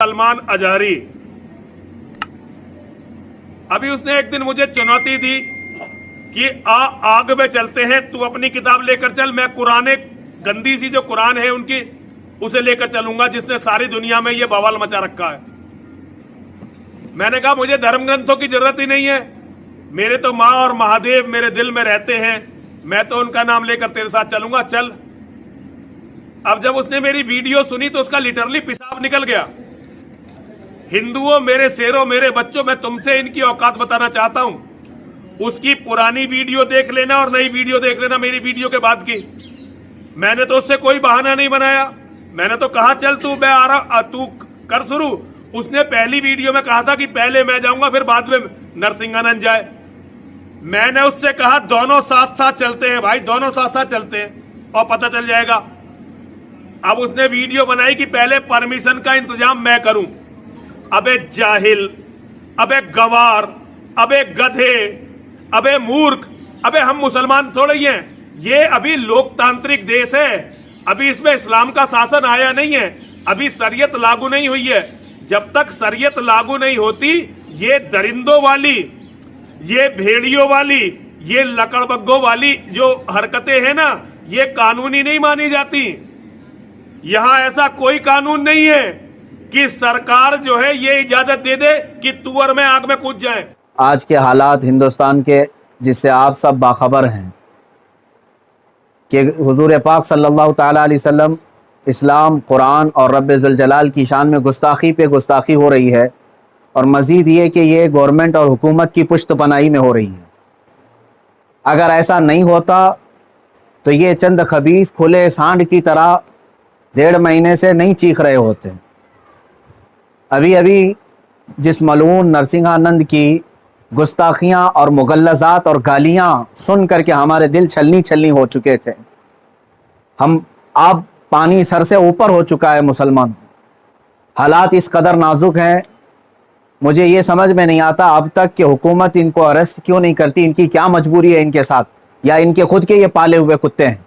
Salman Alzarri, अभी उसने एक दिन मुझे चुनौती दी कि आग में चलते हैं, तू अपनी किताब लेकर चल, मैं कुरान, गंदी सी जो कुरान है उनकी, उसे लेकर चलूंगा जिसने सारी दुनिया में ये बवाल मचा रखा है। मैंने कहा मुझे धर्म ग्रंथों की जरूरत ही नहीं है, मेरे तो माँ और महादेव मेरे दिल में रहते हैं, मैं तो उनका नाम लेकर तेरे साथ चलूंगा, चल। अब जब उसने मेरी वीडियो सुनी तो उसका लिटरली पेशाब निकल गया। हिंदुओं, मेरे शेरों, मेरे बच्चों, मैं तुमसे इनकी औकात बताना चाहता हूं। उसकी पुरानी वीडियो देख लेना और नई वीडियो देख लेना मेरी वीडियो के बाद की। मैंने तो उससे कोई बहाना नहीं बनाया, मैंने तो कहा चल तू, मैं आ रहा, तू कर शुरू। उसने पहली वीडियो में कहा था कि पहले मैं जाऊंगा फिर बाद में नरसिंहानंद जाए। मैंने उससे कहा दोनों साथ साथ चलते हैं भाई, दोनों साथ साथ चलते हैं और पता चल जाएगा। अब उसने वीडियो बनाई कि पहले परमिशन का इंतजाम मैं करूं। अबे जाहिल, अबे गवार, अबे गधे, अबे मूर्ख, अबे हम मुसलमान थोड़े ही हैं, ये अभी लोकतांत्रिक देश है, अभी इसमें इस्लाम का शासन आया नहीं है, अभी शरीयत लागू नहीं हुई है। जब तक शरीयत लागू नहीं होती, ये दरिंदों वाली, ये भेड़ियों वाली, ये लकड़बग्गों वाली जो हरकतें हैं ना, ये कानूनी नहीं मानी जाती। यहां ऐसा कोई कानून नहीं है कि सरकार जो है ये इजाजत दे दे कि तू और मैं आग में कूद जाए। आज के हालात हिंदुस्तान के, जिससे आप सब बाखबर हैं कि हुजूर पाक सल्लल्लाहु ताला अलैहि वसल्लम, इस्लाम, कुरान और रब ज़ुल जलाल की शान में गुस्ताखी पे गुस्ताखी हो रही है, और मज़ीद ये कि ये गवर्नमेंट और हुकूमत की पुश्त पनाही में हो रही है। अगर ऐसा नहीं होता तो ये चंद खबीस खुले सांड की तरह 1.5 महीने से नहीं चीख रहे होते। अभी अभी जिस मलून नरसिंहानंद की गुस्ताखियाँ और मुगल्लज़ात और गालियाँ सुन करके हमारे दिल छलनी छलनी हो चुके थे, हम अब पानी सर से ऊपर हो चुका है मुसलमान। हालात इस कदर नाजुक हैं, मुझे ये समझ में नहीं आता अब तक कि हुकूमत इनको अरेस्ट क्यों नहीं करती। इनकी क्या मजबूरी है इनके साथ, या इनके खुद के ये पाले हुए कुत्ते हैं?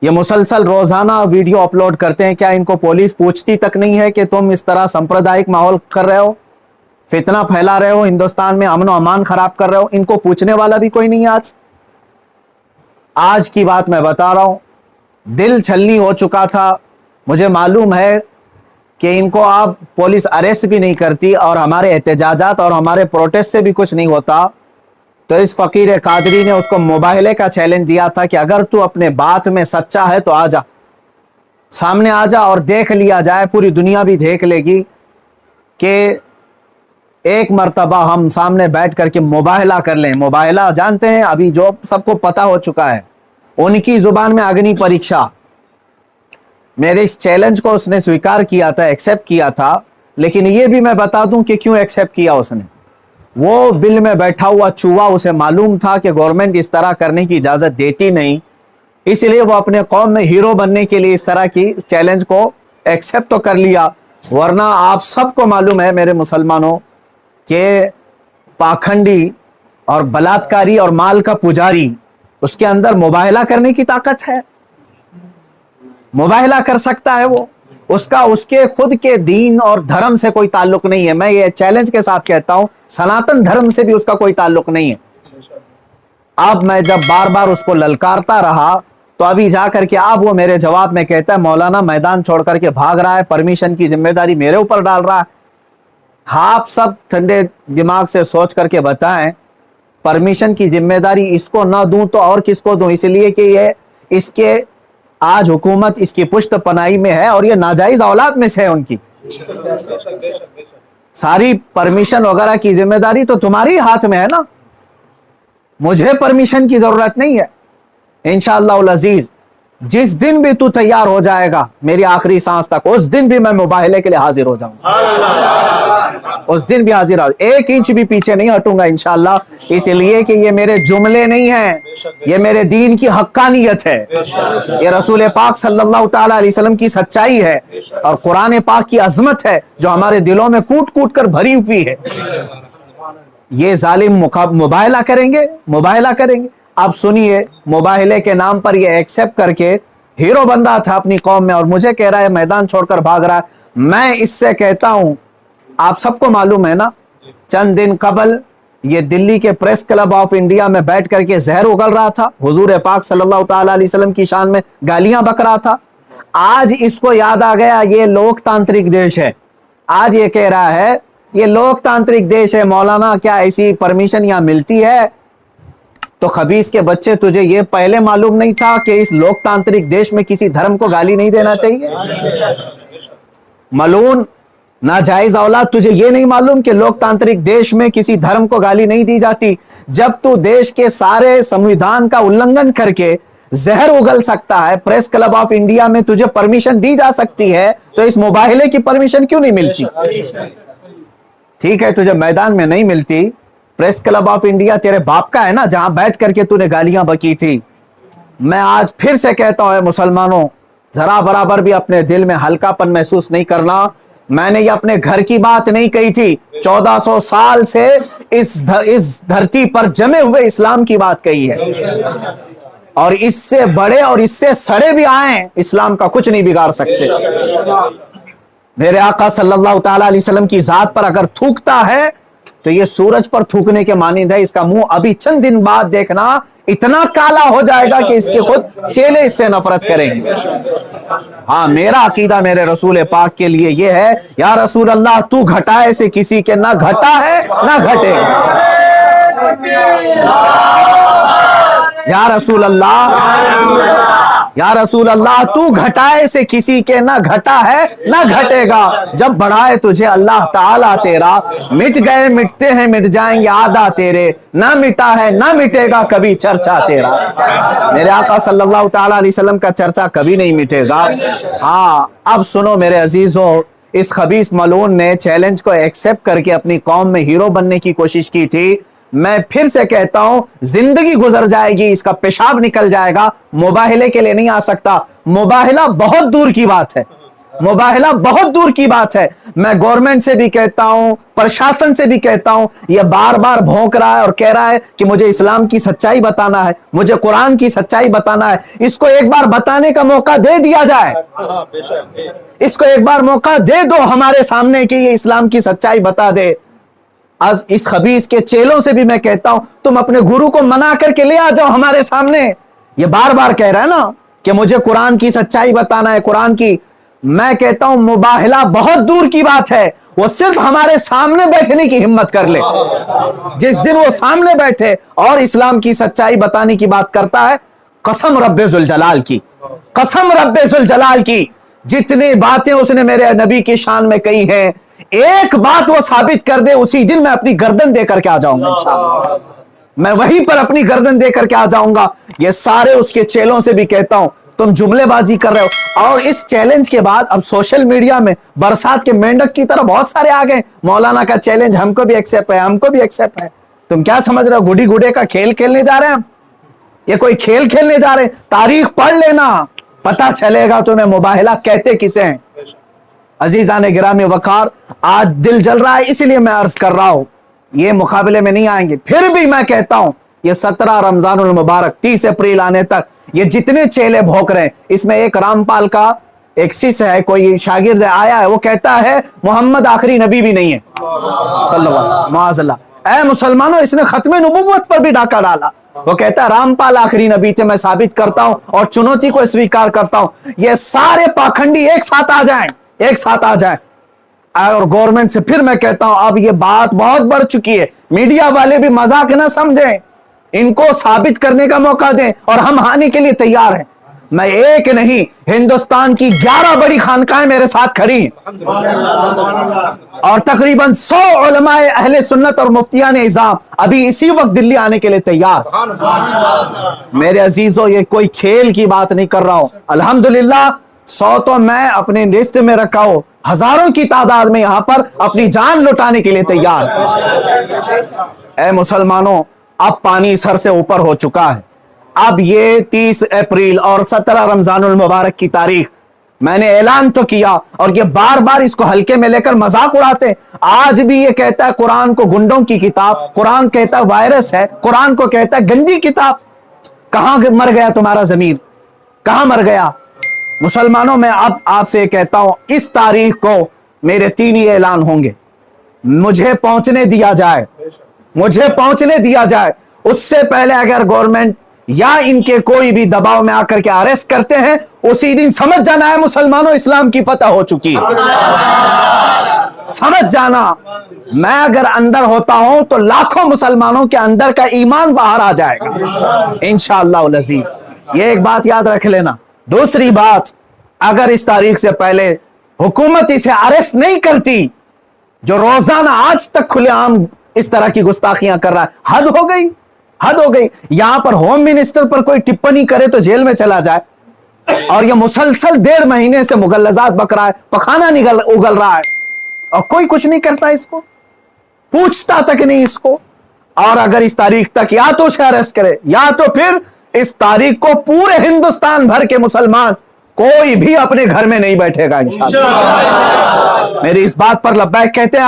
ये मुसलसल रोज़ाना वीडियो अपलोड करते हैं, क्या इनको पुलिस पूछती तक नहीं है कि तुम इस तरह सांप्रदायिक माहौल कर रहे हो, फितना फैला रहे हो, हिंदुस्तान में अमन व अमान खराब कर रहे हो? इनको पूछने वाला भी कोई नहीं है। आज की बात मैं बता रहा हूँ, दिल छलनी हो चुका था। मुझे मालूम है कि इनको अब पुलिस अरेस्ट भी नहीं करती और हमारे एहतजाजात और हमारे प्रोटेस्ट से भी कुछ नहीं होता, तो इस फ़कीर कादरी ने उसको मुबाहले का चैलेंज दिया था कि अगर तू अपने बात में सच्चा है तो आ जा, सामने आ जा और देख लिया जाए, पूरी दुनिया भी देख लेगी कि एक मर्तबा हम सामने बैठ करके मुबाहला कर लें। मुबाहला जानते हैं, अभी जो सबको पता हो चुका है, उनकी ज़ुबान में अग्नि परीक्षा। मेरे इस चैलेंज को उसने स्वीकार किया था, एक्सेप्ट किया था, लेकिन ये भी मैं बता दूं कि क्यों एक्सेप्ट किया उसने। वो बिल में बैठा हुआ चूहा, उसे मालूम था कि गवर्नमेंट इस तरह करने की इजाज़त देती नहीं, इसलिए वो अपने कौम में हीरो बनने के लिए इस तरह की चैलेंज को एक्सेप्ट तो कर लिया। वरना आप सबको मालूम है मेरे मुसलमानों कि पाखंडी और बलात्कारी और माल का पुजारी, उसके अंदर मुबाहला करने की ताकत है, मुबाहला कर सकता है वो। उसका उसके खुद के दीन और धर्म से कोई ताल्लुक नहीं है। मैं ये चैलेंज के साथ कहता हूं, सनातन धर्म से भी उसका कोई ताल्लुक नहीं है। अब मैं जब बार बार उसको ललकारता रहा तो अभी जा करके अब वो मेरे जवाब में कहता है मौलाना मैदान छोड़ करके भाग रहा है, परमिशन की जिम्मेदारी मेरे ऊपर डाल रहा है। आप सब ठंडे दिमाग से सोच करके बताएं, परमिशन की जिम्मेदारी इसको ना दूं तो और किसको दूं? इसलिए कि ये इसके आज हुकूमत इसकी पुश्त पनाही में है और ये नाजायज औलाद में से है उनकी। सारी परमिशन वगैरह की जिम्मेदारी तो तुम्हारी हाथ में है ना, मुझे परमिशन की जरूरत नहीं है। इंशाअल्लाह उल अजीज, जिस दिन भी तू तैयार हो जाएगा मेरी आखिरी सांस तक, उस दिन भी मैं मुबाहले के लिए हाजिर हो जाऊंगा, उस दिन भी हाजिर हो, 1 इंच भी पीछे नहीं हटूंगा इंशाअल्लाह। इसलिए कि ये मेरे जुमले नहीं हैं, ये मेरे दीन की हक्कानियत है, ये रसूल पाक सल्लल्लाहु ताला अलैहि वसल्लम की सच्चाई है और कुरान पाक की अजमत है जो हमारे दिलों में कूट कूट कर भरी हुई है। ये जालिम मुबाहला करेंगे, मुबाहला करेंगे। आप सुनिए, मुबाहले के नाम पर ये एक्सेप्ट करके हीरो बन रहा था अपनी कौम में, और मुझे कह रहा है मैदान छोड़कर भाग रहा है। मैं इससे कहता हूं, आप सबको मालूम है ना, चंद दिन कबल ये दिल्ली के प्रेस क्लब ऑफ इंडिया में बैठ करके जहर उगल रहा था, हुजूर पाक सल्लल्लाहु ताला अलैहि वसल्लम की शान में गालियां बक रहा था। आज इसको याद आ गया ये लोकतांत्रिक देश है। आज ये कह रहा है ये लोकतांत्रिक देश है, मौलाना क्या ऐसी परमिशन यहां मिलती है? तो खबीस के बच्चे, तुझे ये पहले मालूम नहीं था कि इस लोकतांत्रिक देश में किसी धर्म को गाली नहीं देना चाहिए? मलून नाजायज औलाद, तुझे ये नहीं मालूम कि लोकतांत्रिक देश में किसी धर्म को गाली नहीं दी जाती? जब तू देश के सारे संविधान का उल्लंघन करके जहर उगल सकता है, प्रेस क्लब ऑफ इंडिया में तुझे परमिशन दी जा सकती है, तो इस मुबाहिले की परमिशन क्यों नहीं मिलती? ठीक है, तुझे मैदान में नहीं मिलती, प्रेस क्लब ऑफ इंडिया तेरे बाप का है ना, जहां बैठ करके तूने गालियां बकी थी। मैं आज फिर से कहता हूं मुसलमानों, जरा बराबर भी अपने दिल में हल्कापन महसूस नहीं करना। मैंने ये अपने घर की बात नहीं कही थी, 1400 साल से इस धरती पर जमे हुए इस्लाम की बात कही है, और इससे बड़े और इससे सड़े भी आए, इस्लाम का कुछ नहीं बिगाड़ सकते। मेरे आका सल्लल्लाहु ताला अलैहि वसल्लम की जात पर अगर थूकता है तो ये सूरज पर थूकने के मानिंद है। इसका मुंह अभी चंद दिन बाद देखना इतना काला हो जाएगा कि इसके खुद चेले इससे नफरत करेंगे। हाँ, मेरा अकीदा मेरे रसूल पाक के लिए ये है, या रसूल अल्लाह तू घटाए से किसी के ना घटा है ना घटे। या रसूल अल्लाह, या रसूल अल्लाह तू घटाए से किसी के ना घटा है ना घटेगा। जब बढ़ाए तुझे अल्लाह ताला तेरा, मिट गए मिटते हैं मिट जाएंगे आदा तेरे, ना मिटा है ना मिटेगा कभी चर्चा तेरा। मेरे आका सल्लल्लाहु ताला अलैहि वसल्लम का चर्चा कभी नहीं मिटेगा। हाँ, अब सुनो मेरे अजीजों, इस खबीस मलून ने चैलेंज को एक्सेप्ट करके अपनी कौम में हीरो बनने की कोशिश की थी। मैं फिर से कहता हूं, जिंदगी गुजर जाएगी, इसका पेशाब निकल जाएगा, मुबाहिले के लिए नहीं आ सकता। मुबाहिला बहुत दूर की बात है, मुबाहिला बहुत दूर की बात है। मैं गवर्नमेंट से भी कहता हूं, प्रशासन से भी कहता हूं, यह बार बार भौंक रहा है और कह रहा है कि मुझे इस्लाम की सच्चाई बताना है, मुझे कुरान की सच्चाई बताना है। इसको एक बार बताने का मौका दे दिया जाए, इसको एक बार मौका दे दो हमारे सामने कि ये इस्लाम की सच्चाई बता दे। आज इस खबीस के चेलों से भी मैं कहता हूं, तुम अपने गुरु को मना करके ले आ जाओ हमारे सामने। ये बार बार कह रहा है ना कि मुझे कुरान की सच्चाई बताना है, कुरान की। मैं कहता हूं मुबाहिला बहुत दूर की बात है, वो सिर्फ हमारे सामने बैठने की हिम्मत कर ले। जिस दिन वो सामने बैठे और इस्लाम की सच्चाई बताने की बात करता है, कसम रब्बे जुल जलाल की, कसम रब्बे जुल जलाल की, जितनी बातें उसने मेरे नबी की शान में कही हैं, एक बात वो साबित कर दे, उसी दिन मैं अपनी गर्दन दे करके आ जाऊंगा इंशाअल्लाह। मैं वहीं पर अपनी गर्दन दे करके आ जाऊंगा। ये सारे उसके चेलों से भी कहता हूं, तुम जुमलेबाजी कर रहे हो। और इस चैलेंज के बाद अब सोशल मीडिया में बरसात के मेंढक की तरह बहुत सारे आ गए, मौलाना का चैलेंज हमको भी एक्सेप्ट है, हमको भी एक्सेप्ट है। तुम क्या समझ रहे हो, गुडी गुडे का खेल खेलने जा रहे हैं हम? ये कोई खेल खेलने जा रहे हैं? तारीख पढ़ लेना, पता चलेगा तुम्हें मुबाहिला कहते किसे हैं। अजीजान गिरामी वकार, आज दिल जल रहा है इसलिए मैं अर्ज कर रहा हूं, ये मुकाबले में नहीं आएंगे। फिर भी मैं कहता हूं, ये 17 रमजानुल मुबारक 30 अप्रैल आने तक ये जितने चेले भोंक रहे हैं, इसमें एक रामपाल का एक शिष्य है, कोई शागिर्द आया है, वो कहता है मोहम्मद आखिरी नबी भी नहीं है सल्लल्लाहु अलैहि वसल्लम। माअज़ल्लाह। ऐ मुसलमानों, इसने खत्मे नबुव्वत पर भी डाका डाला। वो कहता है रामपाल आखिरी नबी थे, मैं साबित करता हूं और चुनौती को स्वीकार करता हूं। ये सारे पाखंडी एक साथ आ जाएं, एक साथ आ जाएं। और गवर्नमेंट से फिर मैं कहता हूं, अब ये बात बहुत बढ़ चुकी है, मीडिया वाले भी मजाक न समझें, इनको साबित करने का मौका दें और हम आने के लिए तैयार हैं। मैं एक नहीं, हिंदुस्तान की 11 बड़ी खानकाएं मेरे साथ खड़ी हैं और तकरीबन 100 उलमाए अहले सुन्नत और मुफ्तियान इज़ाम अभी इसी वक्त दिल्ली आने के लिए तैयार। मेरे अजीजों, ये कोई खेल की बात नहीं कर रहा हूं। अल्हम्दुलिल्लाह 100 तो मैं अपने लिस्ट में रखा हूं, हजारों की तादाद में यहां पर अपनी जान लुटाने के लिए तैयार। ऐ मुसलमानों, अब पानी सर से ऊपर हो चुका है। अब ये 30 अप्रैल और 17 रमजानुल मुबारक की तारीख मैंने ऐलान तो किया, और ये बार बार इसको हल्के में लेकर मजाक उड़ाते। आज भी ये कहता है कुरान को गुंडों की किताब, कुरान कहता है वायरस है, कुरान को कहता है गंदी किताब। कहां मर गया तुम्हारा ज़मीर, कहां मर गया? मुसलमानों, मैं अब आपसे कहता हूं, इस तारीख को मेरे 3 ही ऐलान होंगे, मुझे पहुंचने दिया जाए, मुझे पहुंचने दिया जाए। उससे पहले अगर गवर्नमेंट या इनके कोई भी दबाव में आकर के अरेस्ट करते हैं, उसी दिन समझ जाना है मुसलमानों, इस्लाम की फतह हो चुकी है। समझ जाना, मैं अगर अंदर होता हूं तो लाखों मुसलमानों के अंदर का ईमान बाहर आ जाएगा इंशाअल्लाह अज़ीज़। ये एक बात याद रख लेना। दूसरी बात, अगर इस तारीख से पहले हुकूमत इसे अरेस्ट नहीं करती, जो रोजाना आज तक खुलेआम इस तरह की गुस्ताखियां कर रहा है, हद हो गई, हद हो गई। यहां पर होम मिनिस्टर पर कोई टिप्पणी करे तो जेल में चला जाए, और ये मुसलसल 1.5 महीने से मुगल्लजात बक रहा है, पखाना उगल रहा है, और कोई कुछ नहीं करता, इसको पूछता तक नहीं इसको। और अगर इस तारीख तक या तो उसे अरेस्ट करे, या तो फिर इस तारीख को पूरे हिंदुस्तान भर के मुसलमान कोई भी अपने घर में नहीं बैठेगा इंशाअल्लाह। मेरी इस बात पर लब्बैक कहते हैं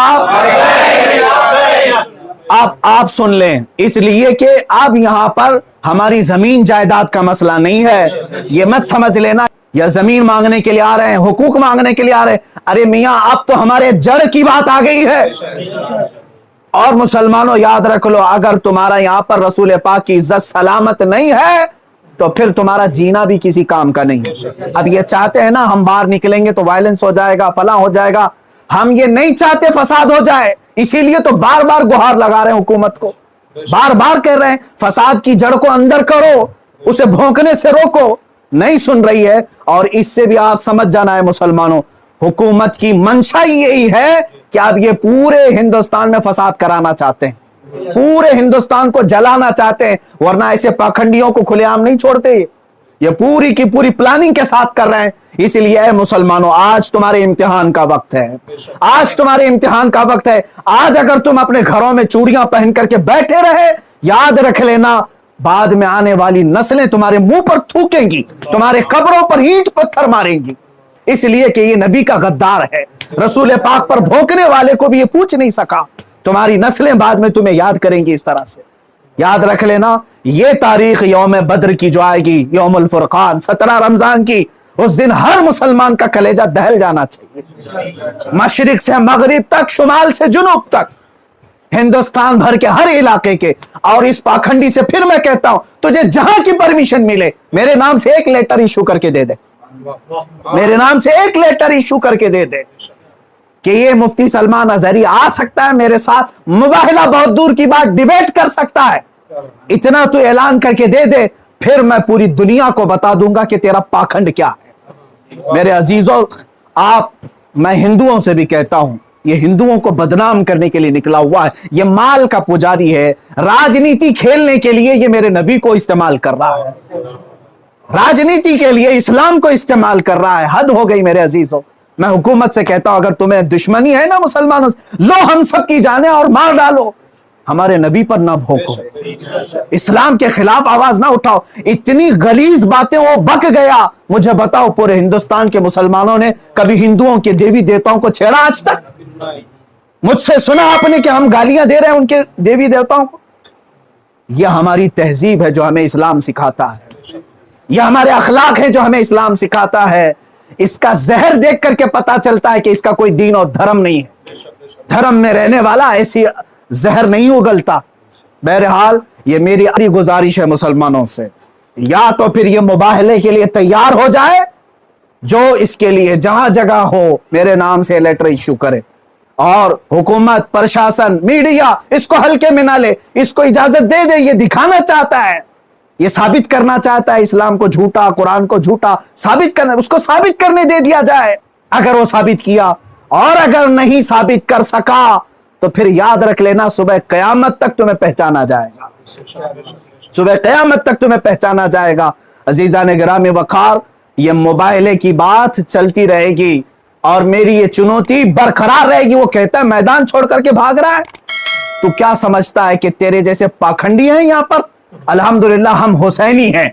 आप सुन लें, इसलिए कि अब यहां पर हमारी जमीन जायदाद का मसला नहीं है। ये मत समझ लेना या जमीन मांगने के लिए आ रहे हैं, हुकूक मांगने के लिए आ रहे हैं। अरे मियां, अब तो हमारे जड़ की बात आ गई है। और मुसलमानों याद रख लो, अगर तुम्हारा यहां पर रसूल पाक की इज्जत सलामत नहीं है तो फिर तुम्हारा जीना भी किसी काम का नहीं है। अब ये चाहते हैं ना हम बाहर निकलेंगे तो वायलेंस हो जाएगा, फला हो जाएगा, हम ये नहीं चाहते फसाद हो जाए, इसीलिए तो बार बार गुहार लगा रहे हैं हुकूमत को, बार बार कह रहे हैं फसाद की जड़ को अंदर करो, उसे भोंकने से रोको, नहीं सुन रही है। और इससे भी आप समझ जाना है मुसलमानों, हुकूमत की मंशा यही है कि आप ये पूरे हिंदुस्तान में फसाद कराना चाहते हैं, पूरे हिंदुस्तान को जलाना चाहते हैं, वरना ऐसे पाखंडियों को खुलेआम नहीं छोड़ते। ये पूरी की पूरी प्लानिंग के साथ कर रहे हैं। इसलिए मुसलमानों, आज तुम्हारे इम्तिहान का वक्त है, आज तुम्हारे इम्तिहान का वक्त है। आज अगर तुम अपने घरों में चूड़ियां पहन करके बैठे रहे, याद रख लेना, बाद में आने वाली नस्लें तुम्हारे मुंह पर थूकेंगी, तुम्हारे कब्रों पर ईंट पत्थर मारेंगी, इसलिए कि ये नबी का गद्दार है। रसूल पाक पर भोंकने वाले को भी ये पूछ नहीं सका। तुम्हारी नस्लें बाद में तुम्हें याद करेंगी इस तरह से। याद रख लेना, ये तारीख यौम बद्र की जो आएगी, यौमुल फुरकान 17 रमजान की, उस दिन हर मुसलमान का कलेजा दहल जाना चाहिए। मशरिक से मगरिब तक, शुमाल से जुनूब तक, हिंदुस्तान भर के हर इलाके के। और इस पाखंडी से फिर मैं कहता हूं, तुझे जहां की परमिशन मिले, मेरे नाम से एक लेटर इशू करके दे दे, मेरे नाम से एक लेटर इशू करके दे दे कि ये मुफ्ती सलमान अजहरी आ सकता है मेरे साथ, मुबाहिला बहुत दूर की बात, डिबेट कर सकता है, इतना तो ऐलान करके दे दे, फिर मैं पूरी दुनिया को बता दूंगा कि तेरा पाखंड क्या है। मेरे अजीजों, मैं हिंदुओं से भी कहता हूं, ये हिंदुओं को बदनाम करने के लिए निकला हुआ है, ये माल का पुजारी है, राजनीति खेलने के लिए ये मेरे नबी को इस्तेमाल कर रहा है, राजनीति के लिए इस्लाम को इस्तेमाल कर रहा है। हद हो गई मेरे अजीजों। मैं हुकूमत से कहता हूं, अगर तुम्हें दुश्मनी है ना मुसलमानों से, लो हम सब की जाने और मार डालो, हमारे नबी पर ना भोंको, इस्लाम के खिलाफ आवाज ना उठाओ। इतनी गलीज बातें वो बक गया। मुझे बताओ, पूरे हिंदुस्तान के मुसलमानों ने कभी हिंदुओं के देवी देवताओं को छेड़ा आज तक? मुझसे सुना आपने कि हम गालियां दे रहे हैं उनके देवी देवताओं को? यह हमारी तहजीब है जो हमें इस्लाम सिखाता है, यह हमारे अखलाक है जो हमें इस्लाम सिखाता है। इसका जहर देख करके पता चलता है कि इसका कोई दीन और धर्म नहीं है। धर्म में रहने वाला ऐसी जहर नहीं उगलता। बहरहाल, ये मेरी गुजारिश है मुसलमानों से, या तो फिर ये मुबाहले के लिए तैयार हो जाए, जो इसके लिए जहां जगह हो मेरे नाम से लेटर इश्यू करे, और हुकूमत, प्रशासन, मीडिया इसको हल्के में ना ले, इसको इजाजत दे दे। ये दिखाना चाहता है, ये साबित करना चाहता है इस्लाम को झूठा, कुरान को झूठा साबित करना, उसको साबित करने दे दिया जाए। अगर वो साबित किया, और अगर नहीं साबित कर सका, तो फिर याद रख लेना, सुबह कयामत तक तुम्हें पहचाना जाएगा, सुबह कयामत तक तुम्हें पहचाना जाएगा। अजीजान गिरामी वकार, ये मुबाहले की बात चलती रहेगी और मेरी ये चुनौती बरकरार रहेगी। वो कहता है मैदान छोड़ करके भाग रहा है, तू क्या समझता है कि तेरे जैसे पाखंडी हैं यहां पर? अल्हम्दुलिल्लाह हम हुसैनी हैं,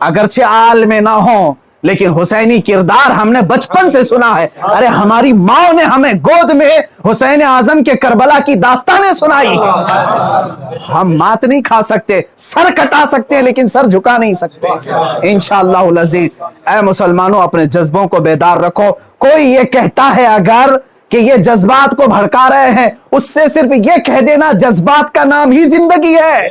अगरचे आल में ना हो, لیکن حسینی کردار ہم نے بچپن سے سنا ہے. ارے ہماری ماں نے ہمیں گود میں حسین اعظم کے کربلا کی داستانیں سنائی. ہم مات نہیں کھا سکتے, سر کٹا سکتے ہیں لیکن سر جھکا نہیں سکتے انشاءاللہ العزیز. اے مسلمانوں, اپنے جذبوں کو بیدار رکھو. کوئی یہ کہتا ہے اگر کہ یہ جذبات کو بھڑکا رہے ہیں, اس سے صرف یہ کہہ دینا جذبات کا نام ہی زندگی ہے.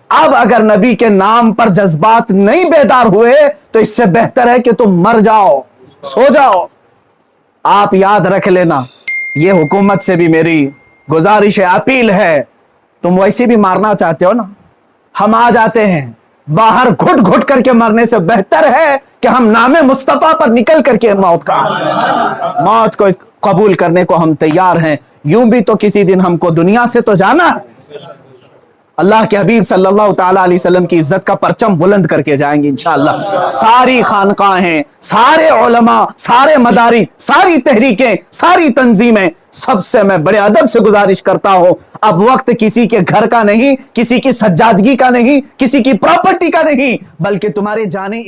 اب اگر نبی کے نام پر جذبات نہیں بیدار ہوئے تو اس سے بہتر ہے کہ تم مر جاؤ, سو جاؤ. آپ یاد رکھ لینا, یہ حکومت سے بھی میری گزارش ہے, اپیل ہے, تم ویسے بھی مارنا چاہتے ہو نا, ہم آ جاتے ہیں. باہر گھٹ گھٹ کر کے مرنے سے بہتر ہے کہ ہم نام مصطفیٰ پر نکل کر کے موت کو قبول کرنے کو ہم تیار ہیں. یوں بھی تو کسی دن ہم کو دنیا سے تو جانا ہے. اللہ کے حبیب صلی اللہ تعالیٰ علیہ وسلم کی عزت کا پرچم بلند کر کے جائیں گے انشاءاللہ. ساری خانقاہیں, سارے علماء, سارے مدارس, ساری تحریکیں, ساری تنظیمیں, سب سے میں بڑے ادب سے گزارش کرتا ہوں, اب وقت کسی کے گھر کا نہیں, کسی کی سجادگی کا نہیں, کسی کی پراپرٹی کا نہیں, بلکہ تمہارے جانے